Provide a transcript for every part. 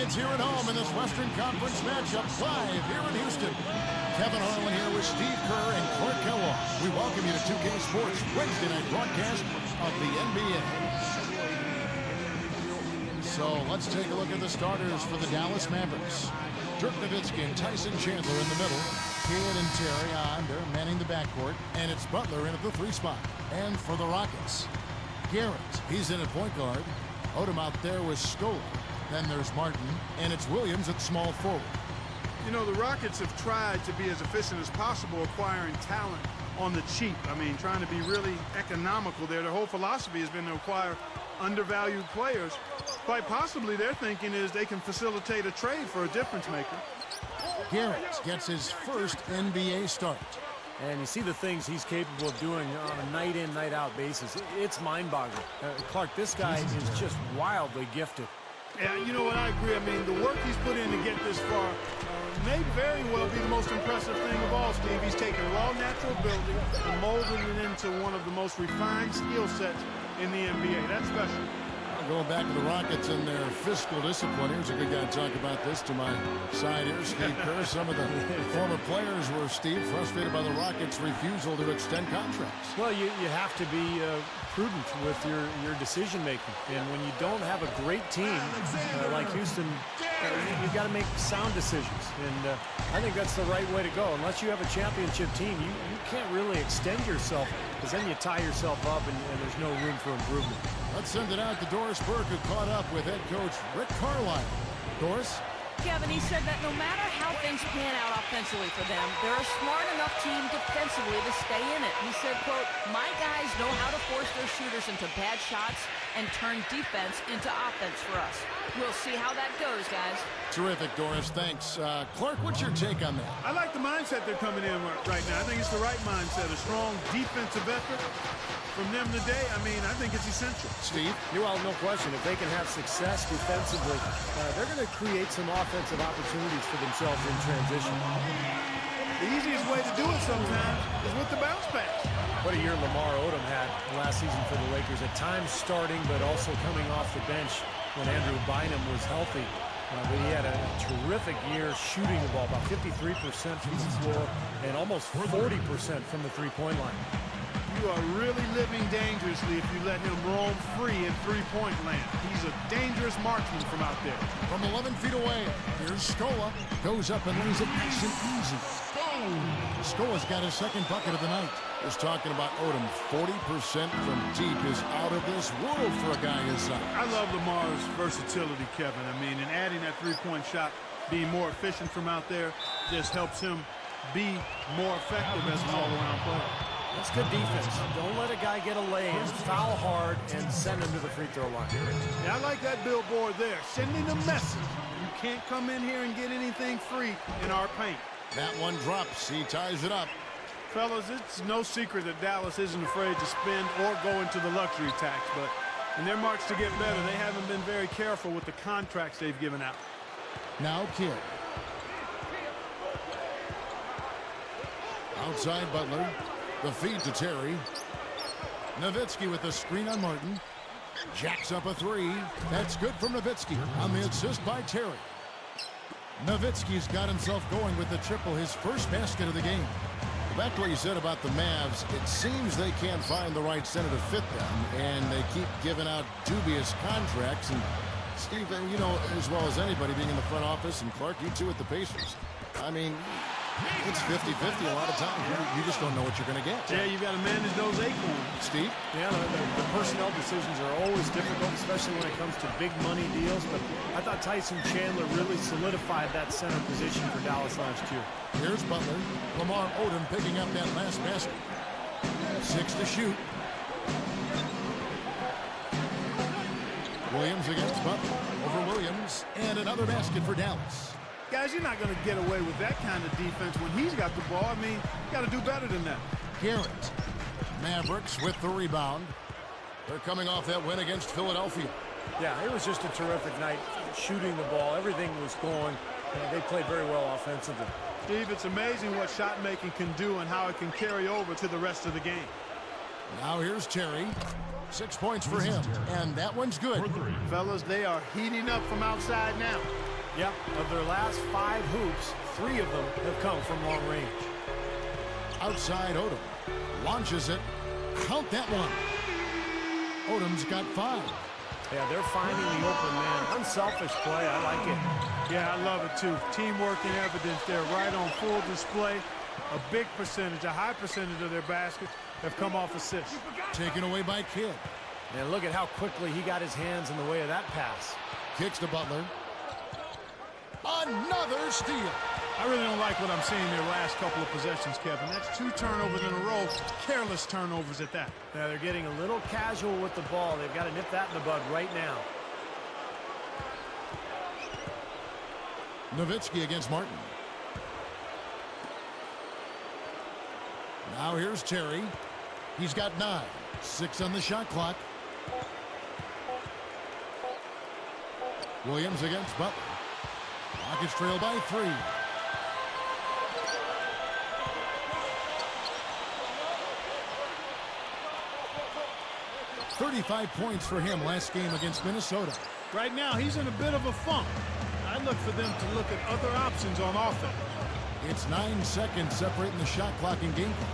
Rockets here at home in this Western Conference matchup live here in Houston. Kevin Harlan here with Steve Kerr and Clark Kellogg. We welcome you to 2K Sports Wednesday night broadcast of the NBA. So let's take a look at the starters for the Dallas Mavericks. Dirk Nowitzki and Tyson Chandler in the middle. Kidd and Terry on. They're manning the backcourt. And it's Butler in at the 3 spot. And for the Rockets, Garrett, he's in at point guard. Odom out there with Scola. Then there's Martin. And it's Williams at small forward. You know, the Rockets have tried to be as efficient as possible acquiring talent on the cheap. I mean, trying to be really economical there. Their whole philosophy has been to acquire undervalued players. Quite possibly their thinking is they can facilitate a trade for a difference maker. Garrett gets his first NBA start. And you see the things he's capable of doing on a night-in, night-out basis. It's mind-boggling. Clark, this guy is just wildly gifted. Yeah, you know what? I agree. I mean, the work he's put in to get this far may very well be the most impressive thing of all, Steve. He's taken raw natural ability and molded it into one of the most refined skill sets in the NBA. That's special. Going back to the Rockets and their fiscal discipline. Here's a good guy to talk about this to my side here, Steve Kerr. Some of the former players were, Steve, frustrated by the Rockets' refusal to extend contracts. Well, you have to be prudent with your decision-making. And when you don't have a great team like Houston, you've got to make sound decisions. And I think that's the right way to go. Unless you have a championship team, you can't really extend yourself, because then you tie yourself up and there's no room for improvement. Let's send it out to Doris Burke, who caught up with head coach Rick Carlisle. Doris? Kevin, he said that no matter how things pan out offensively for them, they're a smart enough team defensively to stay in it. He said, quote, "My guys know how to force their shooters into bad shots and turn defense into offense for us. We'll see how that goes, guys." Terrific, Doris. Thanks. Clark, what's your take on that? I like the mindset they're coming in right now. I think it's the right mindset. A strong defensive effort from them today. I mean, I think it's essential. Steve? Well, no question. If they can have success defensively, they're going to create some offensive opportunities for themselves in transition. The easiest way to do it sometimes is with the bounce pass. What a year Lamar Odom had last season for the Lakers. At times starting, but also coming off the bench when Andrew Bynum was healthy. But he had a terrific year shooting the ball, about 53% from the floor and almost 40% from the three-point line. You are really living dangerously if you let him roam free in three-point land. He's a dangerous marksman from out there. From 11 feet away, here's Scola. Goes up and lays it nice and easy. Boom! Scola's got his second bucket of the night. Just talking about Odom, 40% from deep is out of this world for a guy his size. I love Lamar's versatility, Kevin. I mean, and adding that three-point shot, being more efficient from out there, just helps him be more effective as an all-around player. That's good defense. Don't let a guy get a lay in, foul hard, and send him to the free throw line. Yeah, I like that billboard there, sending a message. You can't come in here and get anything free in our paint. That one drops. He ties it up. Fellas, it's no secret that Dallas isn't afraid to spend or go into the luxury tax, but in their march to get better, they haven't been very careful with the contracts they've given out. Now Kidd. Outside Butler. The feed to Terry. Nowitzki with the screen on Martin. Jacks up a three. That's good from Nowitzki on the assist by Terry. Nowitzki's got himself going with the triple, his first basket of the game. Back to what you said about the Mavs, it seems they can't find the right center to fit them, and they keep giving out dubious contracts. And Steve, you know as well as anybody being in the front office, and Clark, you too at the Pacers. I mean, it's 50-50 a lot of times. You just don't know what you're going to get. Yeah, you got to manage those acorns. Steve? Yeah, the personnel decisions are always difficult, especially when it comes to big money deals. But I thought Tyson Chandler really solidified that center position for Dallas last year. Here's Butler. Lamar Odom picking up that last basket. 6 to shoot. Williams against Butler. Over Williams. And another basket for Dallas. Guys, you're not going to get away with that kind of defense when he's got the ball. I mean, you got to do better than that. Garrett. Mavericks with the rebound. They're coming off that win against Philadelphia. Yeah, it was just a terrific night shooting the ball. Everything was going. They played very well offensively. Steve, it's amazing what shot making can do and how it can carry over to the rest of the game. Now here's Terry. 6 points for him, and that one's good. Fellas, they are heating up from outside now. Yep, of their last 5 hoops, 3 of them have come from long range. Outside Odom. Launches it. Count that one. Odom's got 5. Yeah, they're finding the open man. Unselfish play. I like it. Yeah, I love it too. Teamwork and evidence there right on full display. A big percentage, a high percentage of their baskets have come off assists. Taken away by Kidd. And look at how quickly he got his hands in the way of that pass. Kicks to Butler. Another steal. I really don't like what I'm seeing their last couple of possessions, Kevin. That's 2 turnovers in a row. Careless turnovers at that. Now they're getting a little casual with the ball. They've got to nip that in the bud right now. Nowitzki against Martin. Now here's Terry. He's got 9. 6 on the shot clock. Williams against Butler. Rockets trail by 3. $35 points for him last game against Minnesota. Right now, he's in a bit of a funk. I look for them to look at other options on offense. It's 9 seconds separating the shot clock and game clock.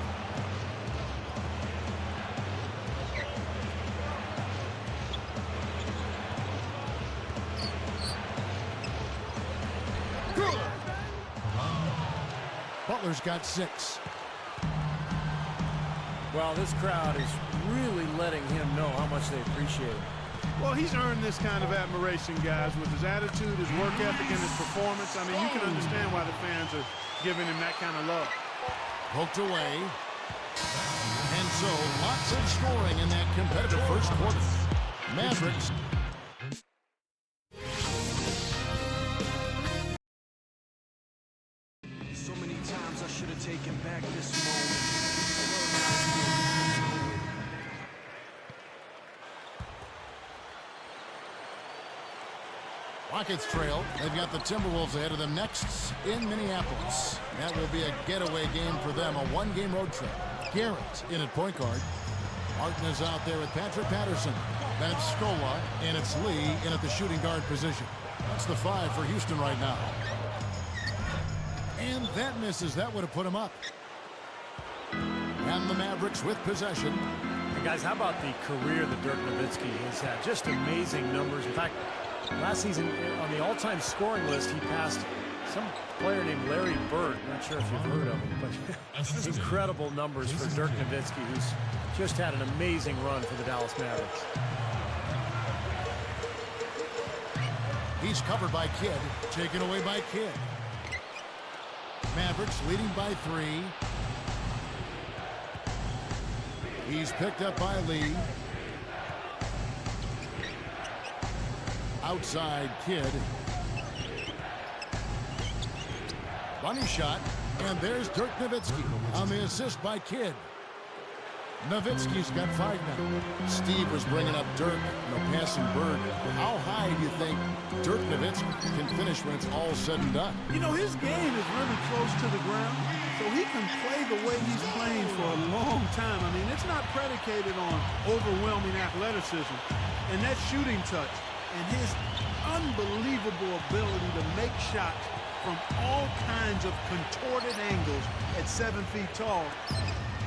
Butler's got 6. Well, this crowd is really letting him know how much they appreciate it. Well, he's earned this kind of admiration, guys, with his attitude, his work ethic, and his performance. I mean, you can understand why the fans are giving him that kind of love. Poked away. And so, lots of scoring in that competitive first quarter. Mavericks. So many times I should have taken back this moment. Rockets trail. They've got the Timberwolves ahead of them next in Minneapolis. That will be a getaway game for them, a 1-game road trip. Garrett in at point guard. Martin is out there with Patrick Patterson. Then it's Scola, and it's Lee in at the shooting guard position. That's the 5 for Houston right now. And that misses. That would have put him up. And the Mavericks with possession. And guys, how about the career that Dirk Nowitzki has had? Just amazing numbers. In fact, last season on the all-time scoring list, he passed some player named Larry Bird. Not sure if you've heard of him, but incredible numbers for Dirk Nowitzki, who's just had an amazing run for the Dallas Mavericks. He's covered by Kidd. Taken away by Kidd. Mavericks leading by 3. He's picked up by Lee. Outside Kidd. Bunny shot. And there's Dirk Nowitzki on the assist by Kidd. Nowitzki's got 5 now. Steve was bringing up Dirk. No passing Bird. How high do you think Dirk Nowitzki can finish when it's all said and done? You know, his game is really close to the ground, so he can play the way he's playing for a long time. I mean, it's not predicated on overwhelming athleticism. And that shooting touch and his unbelievable ability to make shots from all kinds of contorted angles at 7 feet tall.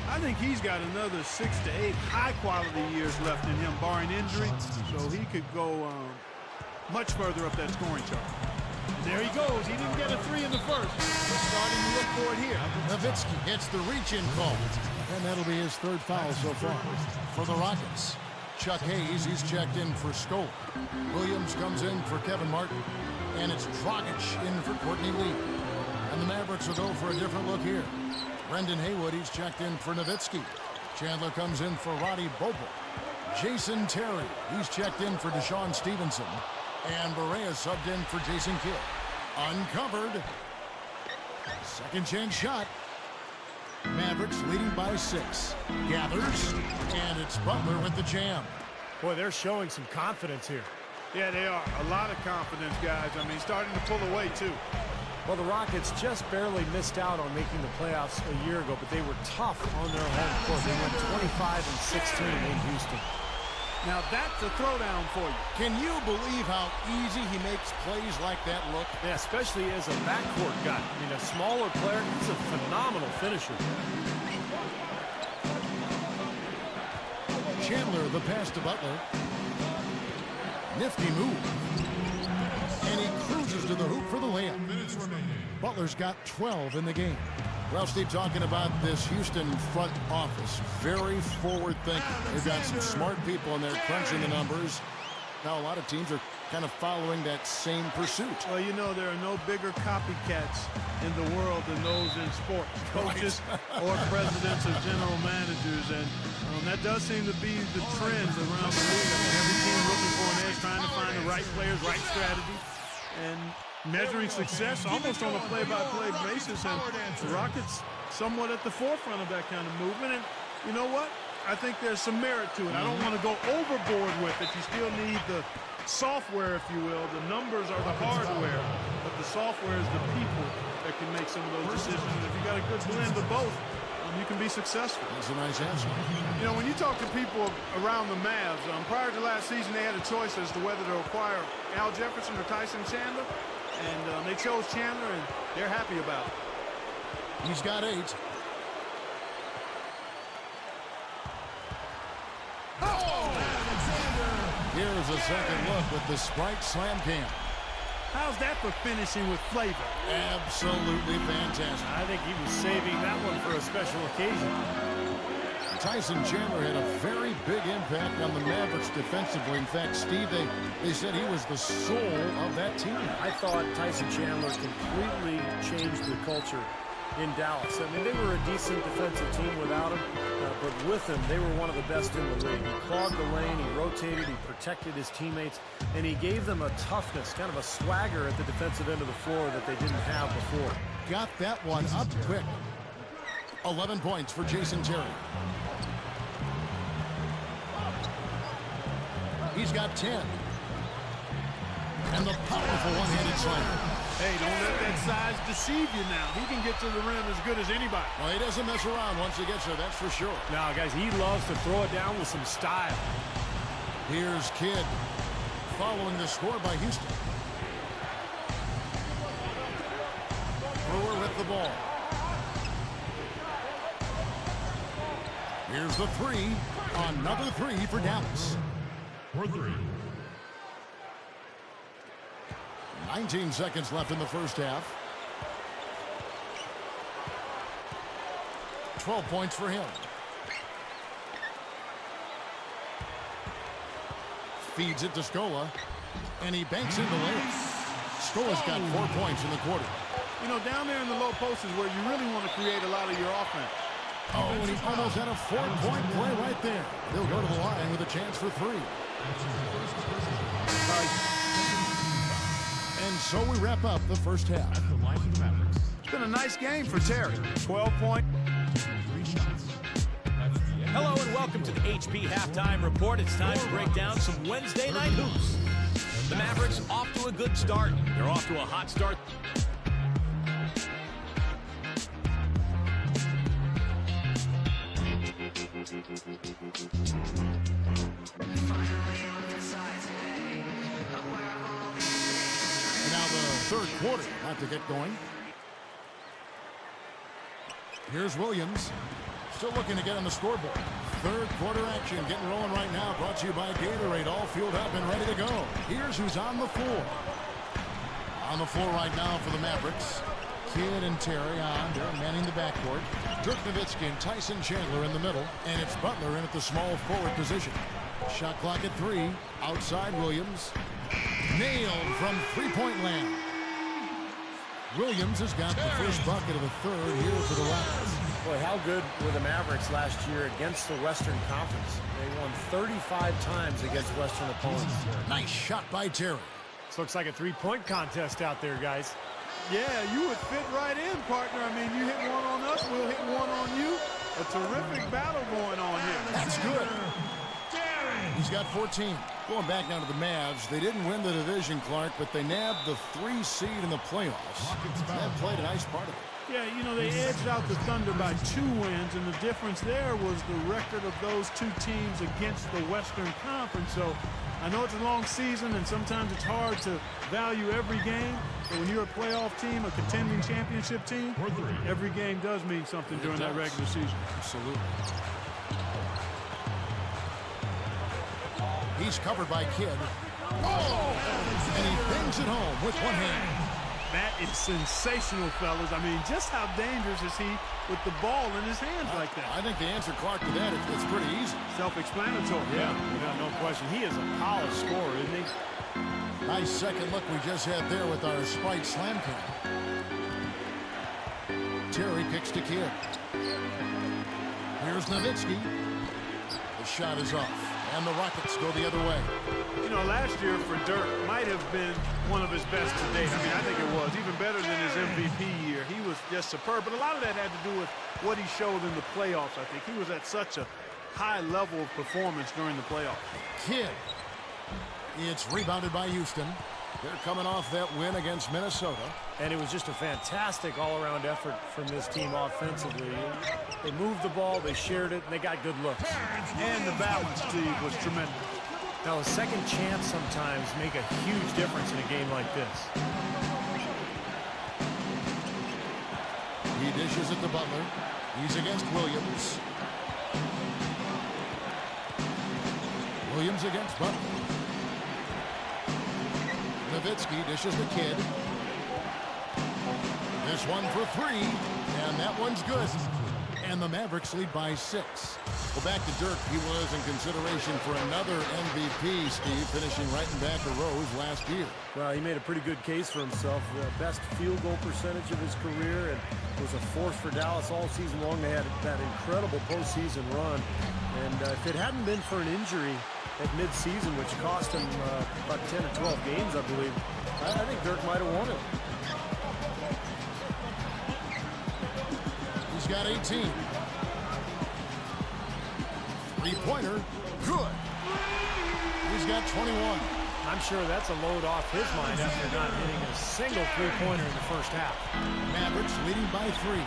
I think he's got another 6 to 8 high-quality years left in him, barring injury, so he could go much further up that scoring chart. And there he goes. He didn't get a 3 in the first. We're starting to look for it here. Nowitzki gets the reach-in call, and that'll be his 3rd foul so far for the Rockets. Chuck Hayes, he's checked in for Scola. Williams comes in for Kevin Martin, and it's Dragic in for Courtney Lee. And the Mavericks will go for a different look here. Brendan Haywood, he's checked in for Nowitzki. Chandler comes in for Roddy Bobo. Jason Terry, he's checked in for Deshaun Stevenson. And Barea subbed in for Jason Kidd. Uncovered. Second chance shot. Mavericks leading by 6. Gathers, and it's Butler with the jam. Boy, they're showing some confidence here. Yeah, they are. A lot of confidence, guys. I mean, starting to pull away, too. Well, the Rockets just barely missed out on making the playoffs a year ago, but they were tough on their home court. They went 25-16 in Houston. Now that's a throwdown for you. Can you believe how easy he makes plays like that look? Yeah, especially as a backcourt guy. I mean, a smaller player, he's a phenomenal finisher. Chandler, the pass to Butler. Nifty move. And he cruises to the hoop for the layup. Butler's got 12 in the game. Well, Steve, talking about this Houston front office, very forward thinking. They've got some smart people in there crunching the numbers. Now, a lot of teams are kind of following that same pursuit. Well, you know, there are no bigger copycats in the world than those in sports. Coaches or presidents or general managers. And that does seem to be the trend around the league. I mean, every team looking for an edge, trying to find the right players, right strategy, and measuring success almost on a play-by-play basis. And the Rockets somewhat at the forefront of that kind of movement. And you know what? I think there's some merit to it. I don't want to go overboard with it. You still need the software, if you will. The numbers are the hardware, but the software is the people that can make some of those decisions. And if you got a good blend of both, you can be successful. That's a nice answer. You know, when you talk to people around the Mavs, prior to last season, they had a choice as to whether to acquire Al Jefferson or Tyson Chandler, and they chose Chandler, and they're happy about it. He's got 8. Here's a second look with the Sprite Slam Cam. How's that for finishing with flavor? Absolutely fantastic. I think he was saving that one for a special occasion. Tyson Chandler had a very big impact on the Mavericks defensively. In fact, Steve, they said he was the soul of that team. I thought Tyson Chandler completely changed the culture in Dallas. I mean, they were a decent defensive team without him, but with him, they were one of the best in the league. He clogged the lane, he rotated, he protected his teammates, and he gave them a toughness, kind of a swagger at the defensive end of the floor that they didn't have before. Got that one up quick. 11 points for Jason Terry. He's got 10. And the powerful one-handed slam. Hey, don't let that size deceive you now. He can get to the rim as good as anybody. Well, he doesn't mess around once he gets there, that's for sure. Now, guys, he loves to throw it down with some style. Here's Kidd following the score by Houston. Brewer with the ball. Here's the 3. Another 3 for Dallas. For 3. 19 seconds left in the first half. 12 points for him. Feeds it to Scola, and he banks in the layup. Scola's got 4 points in the quarter. You know, down there in the low post is where you really want to create a lot of your offense. Oh, and he almost had a 4-point play right there. He'll go to the line with a chance for 3. And so we wrap up the first half. It's been a nice game for Terry. 12-point. Hello and welcome to the HP Halftime Report. It's time to break down some Wednesday night hoops. The Mavericks off to a good start. They're off to a hot start. Now the third quarter about to get going. Here's Williams. Still looking to get on the scoreboard. Third quarter action getting rolling right now. Brought to you by Gatorade. All fueled up and ready to go. Here's who's on the floor. On the floor right now for the Mavericks. Kidd and Terry on. They're manning the backcourt. Dirk Nowitzki and Tyson Chandler in the middle. And it's Butler in at the small forward position. Shot clock at 3. Outside Williams. Nailed from three-point land. Williams has got the first bucket of the third here for the Rockets. Boy, how good were the Mavericks last year against the Western Conference? They won 35 times against Western opponents. Nice shot by Terry. This looks like a three-point contest out there, guys. Yeah, you would fit right in, partner. I mean, you hit one on us, we'll hit one on you. A terrific battle going on here. That's good. He's got 14. Going back now to the Mavs, they didn't win the division, Clark, but they nabbed the 3 seed in the playoffs. That played a nice part of it. Yeah, you know, they edged out the Thunder by 2 wins, and the difference there was the record of those 2 teams against the Western Conference. So I know it's a long season, and sometimes it's hard to value every game, but when you're a playoff team, a contending championship team, every game does mean something during that regular season. Absolutely. He's covered by Kidd. Oh! And he bangs it home with one hand. That is sensational, fellas. I mean, just how dangerous is he with the ball in his hands like that? I think the answer, Clark, to that, it's pretty easy. Self-explanatory. Yeah, no question. He is a polished scorer, isn't he? Nice second look we just had there with our Sprite Slam Cam. Terry kicks to Kidd. Here's Nowitzki. The shot is off. And the Rockets go the other way. You know, last year for Dirk might have been one of his best to date. I mean, I think it was even better than his MVP year. He was just superb. But a lot of that had to do with what he showed in the playoffs, I think. He was at such a high level of performance during the playoffs. Kidd. It's rebounded by Houston. They're coming off that win against Minnesota. And it was just a fantastic all-around effort from this team offensively. They moved the ball, they shared it, and they got good looks. And the balance, Steve, was tremendous. Now, a second chance sometimes make a huge difference in a game like this. He dishes it to Butler. He's against Williams. Williams against Butler. Nowitzki dishes the Kidd. This one for 3, and that one's good. And the Mavericks lead by 6. Well, back to Dirk. He was in consideration for another MVP, Steve, finishing right in back of Rose last year. Well, he made a pretty good case for himself. The best field goal percentage of his career, and was a force for Dallas all season long. They had that incredible postseason run. And if it hadn't been for an injury at midseason, which cost him about 10 or 12 games, I believe, I think Dirk might have won it. He's got 18. Three-pointer, good. He's got 21. I'm sure that's a load off his mind after not hitting a single three-pointer in the first half. Mavericks leading by 3.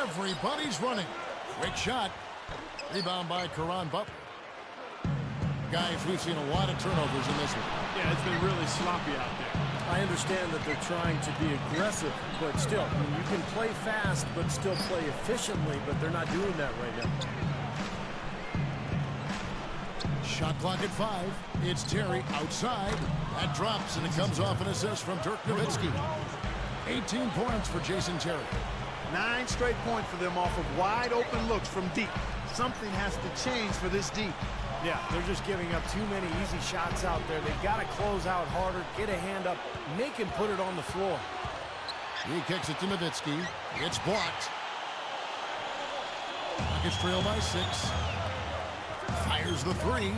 Everybody's running. Quick shot. Rebound by Caron Butler. Guys, we've seen a lot of turnovers in this one. Yeah, it's been really sloppy out there. I understand that they're trying to be aggressive, but still, I mean, you can play fast but still play efficiently, but they're not doing that right now. Shot clock at 5. It's Terry outside. That drops, and it comes off an assist from Dirk Nowitzki. 18 points for Jason Terry. 9 straight points for them off of wide open looks from deep. Something has to change for this deep. Yeah, they're just giving up too many easy shots out there. They've got to close out harder, get a hand up, make him put it on the floor. He kicks it to Nowitzki. It's blocked. Rockets trail by 6. Fires the 3.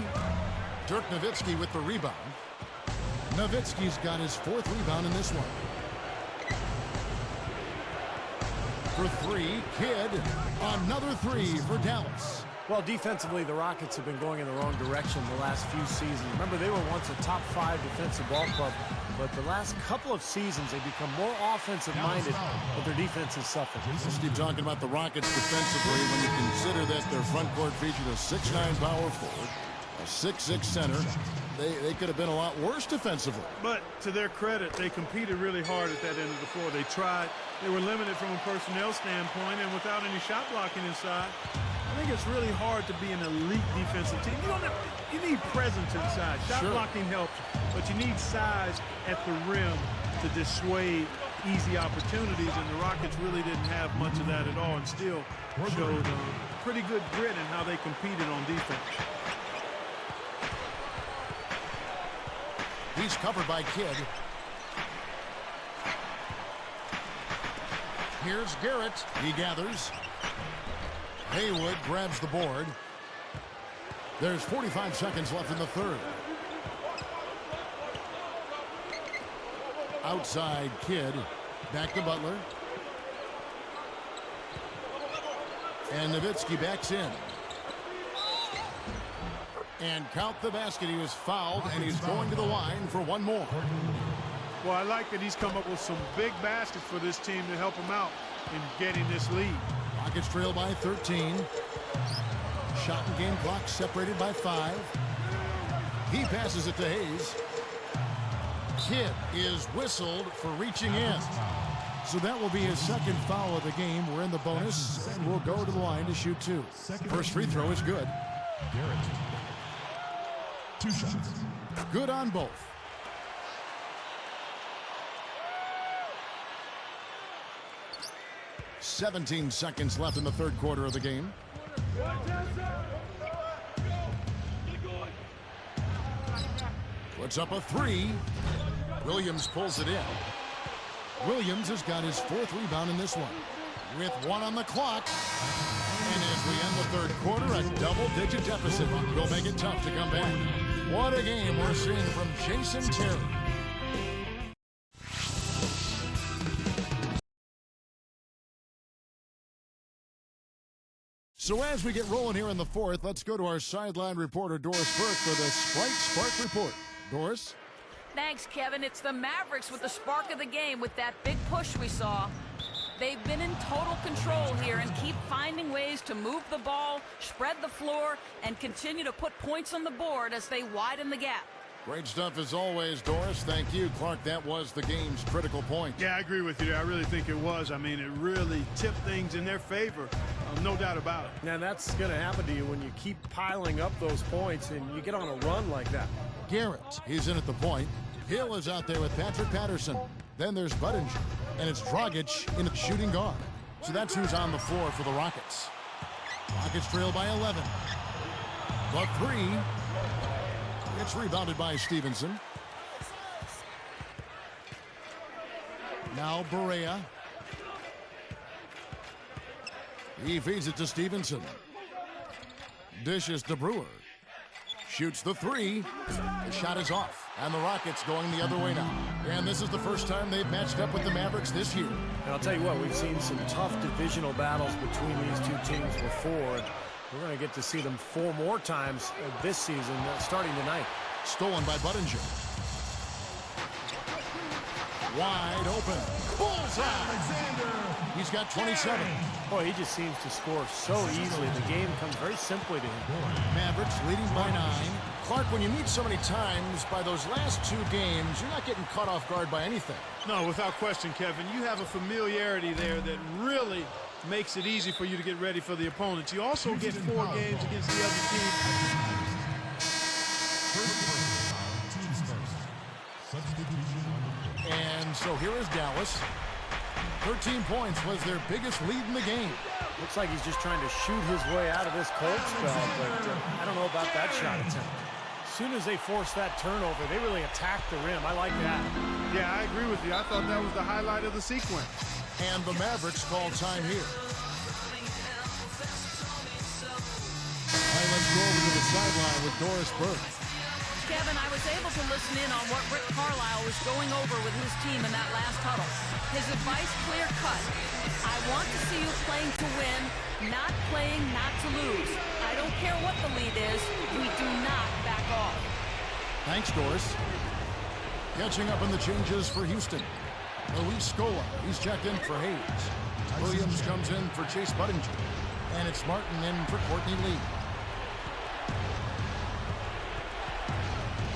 Dirk Nowitzki with the rebound. Nowitzki's got his 4th rebound in this one. For 3, Kidd. Another 3 for Dallas. Well, defensively, the Rockets have been going in the wrong direction the last few seasons. Remember, they were once a top 5 defensive ball club, but the last couple of seasons, they've become more offensive-minded, but their defense has suffered. Steve, talking about the Rockets defensively, when you consider that their front court featured a 6'9" power forward, a 6'6" center, they could have been a lot worse defensively. But to their credit, they competed really hard at that end of the floor. They tried. They were limited from a personnel standpoint, and without any shot blocking inside, I think it's really hard to be an elite defensive team. You need presence inside. Shot blocking helps, but you need size at the rim to dissuade easy opportunities, and the Rockets really didn't have much of that at all and still showed pretty good grit in how they competed on defense. He's covered by Kidd. Here's Garrett. He gathers. Haywood grabs the board. There's 45 seconds left in the 3rd. Outside Kidd. Back to Butler. And Nowitzki backs in. And count the basket. He was fouled, and he's going to the line for one more. Well, I like that he's come up with some big baskets for this team to help him out in getting this lead. Rockets trail by 13. Shot and game clock separated by 5. He passes it to Hayes. Kidd is whistled for reaching in. So that will be his second foul of the game. We're in the bonus, and we'll go to the line to shoot 2. First free throw is good. Garrett. 2 shots. Good on both. "17 seconds left in the third quarter of the game. Puts up a 3. Williams pulls it in. Williams has got his 4th rebound in this one. With 1 on the clock. And as we end the third quarter, a double-digit deficit will make it tough to come back. What a game we're seeing from Jason Terry. So as we get rolling here in the fourth, let's go to our sideline reporter, Doris Burke, for the Sprite Spark Report. Doris? Thanks, Kevin. It's the Mavericks with the spark of the game with that big push we saw. They've been in total control here and keep finding ways to move the ball, spread the floor, and continue to put points on the board as they widen the gap. Great stuff as always, Doris. Thank you. Clark, that was the game's critical point. Yeah, I agree with you there. I really think it was. I mean, it really tipped things in their favor. No doubt about it. Now, that's going to happen to you when you keep piling up those points and you get on a run like that. Garrett, he's in at the point. Hill is out there with Patrick Patterson. Then there's Budinger. And it's Dragic in the shooting guard. So that's who's on the floor for the Rockets. Rockets trail by 11. The 3. It's rebounded by Stevenson. Now Barea. He feeds it to Stevenson. Dishes to Brewer. Shoots the 3. The shot is off. And the Rockets going the other way now. And this is the first time they've matched up with the Mavericks this year. And I'll tell you what, we've seen some tough divisional battles between these two teams before. And we're going to get to see them 4 more times this season, starting tonight. Stolen by Budinger. Wide open. Bullseye! He's got 27. Boy, he just seems to score so easily. The game comes very simply to him. Mavericks leading by 9. Clark, when you meet so many times, by those last 2 games, you're not getting caught off guard by anything. No, without question, Kevin. You have a familiarity there that really makes it easy for you to get ready for the opponents. You also get 4 games against the other team. And so here is Dallas. 13 points was their biggest lead in the game. Looks like he's just trying to shoot his way out of this cold spell, but I don't know about that shot attempt. As soon as they forced that turnover, they really attacked the rim. I like that. Yeah, I agree with you. I thought that was the highlight of the sequence. And the Mavericks call time here. All right, let's go over to the sideline with Doris Burke. Kevin, I was able to listen in on what Rick Carlisle was going over with his team in that last huddle. His advice clear cut. I want to see you playing to win, not playing not to lose. I don't care what the lead is. We do not back off. Thanks, Doris. Catching up on the changes for Houston. Luis Scola, he's checked in for Hayes. Williams comes in for Chase Budinger. And it's Martin in for Courtney Lee.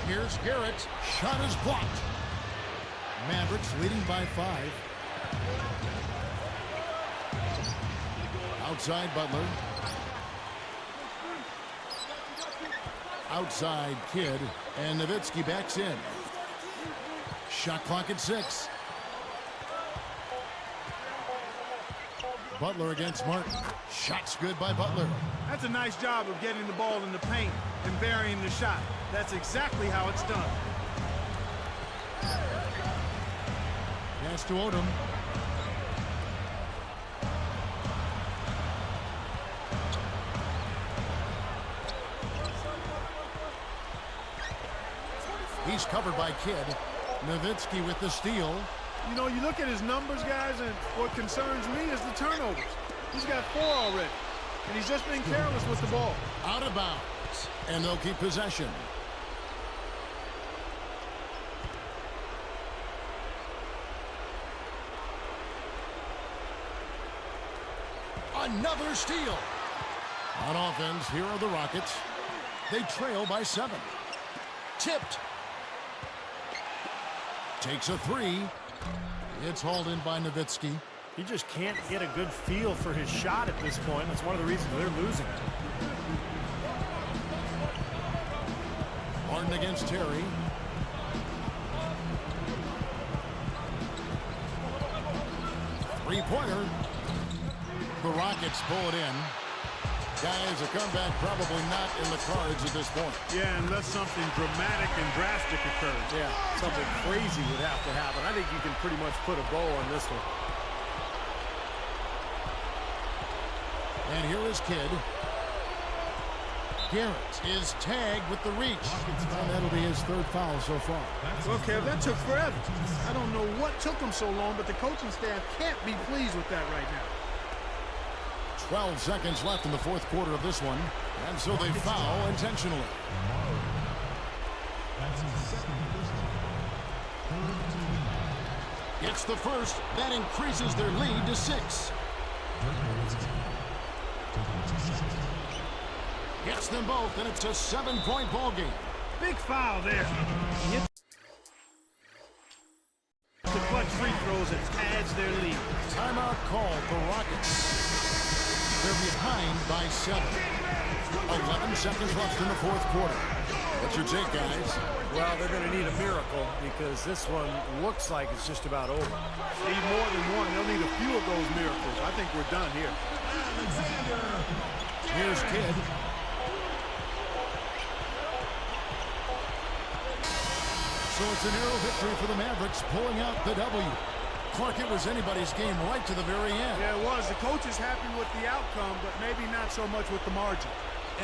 Here's Garrett. Shot is blocked. Mavericks leading by 5. Outside Butler. Outside Kidd. And Nowitzki backs in. Shot clock at 6. Butler against Martin. Shot's good by Butler. That's a nice job of getting the ball in the paint and burying the shot. That's exactly how it's done. Pass to Odom. He's covered by Kidd. Nowitzki with the steal. You know, you look at his numbers, guys, and what concerns me is the turnovers. He's got 4 already, and he's just been careless with the ball. Out of bounds, and they'll keep possession. Another steal. On offense, here are the Rockets. They trail by 7. Tipped. Takes a 3. It's hauled in by Nowitzki. He just can't get a good feel for his shot at this point. That's one of the reasons they're losing. Martin against Terry. Three-pointer. The Rockets pull it in. Guys, a comeback probably not in the cards at this point. Yeah, unless something dramatic and drastic occurs. Yeah, something crazy would have to happen. I think you can pretty much put a bow on this one. And here is Kidd. Garrett is tagged with the reach. And that'll be his 3rd foul so far. Well, Kev, that took forever. I don't know what took him so long, but the coaching staff can't be pleased with that right now. 12 seconds left in the 4th quarter of this one. And so they foul intentionally. It's the first. That increases their lead to 6. Gets them both, and it's a 7-point ball game. Big foul there. The clutch free throws and adds their lead. Timeout called the Rockets. They're behind by 7. 11 seconds left in the 4th quarter. What's your take, guys? Well, they're going to need a miracle because this one looks like it's just about over. Need more than one. They'll need a few of those miracles. I think we're done here. Here's Kidd. So it's a narrow victory for the Mavericks, pulling out the W. Clark, it was anybody's game right to the very end. Yeah, it was. The coach is happy with the outcome, but maybe not so much with the margin.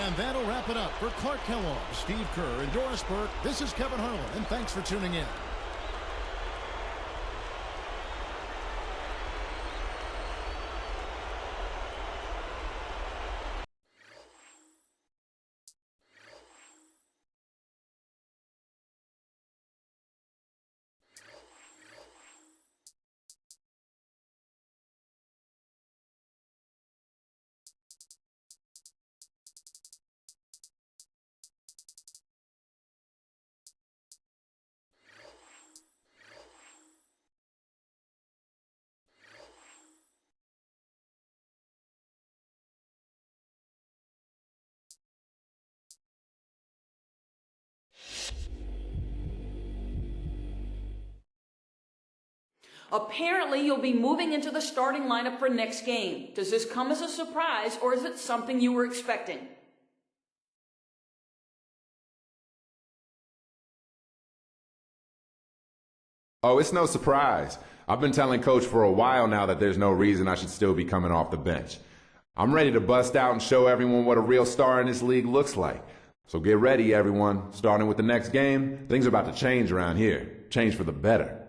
And that'll wrap it up for Clark Kellogg, Steve Kerr, and Doris Burke. This is Kevin Harlan, and thanks for tuning in. Apparently, you'll be moving into the starting lineup for next game. Does this come as a surprise, or is it something you were expecting? Oh, it's no surprise. I've been telling Coach for a while now that there's no reason I should still be coming off the bench. I'm ready to bust out and show everyone what a real star in this league looks like. So get ready, everyone. Starting with the next game, things are about to change around here. Change for the better.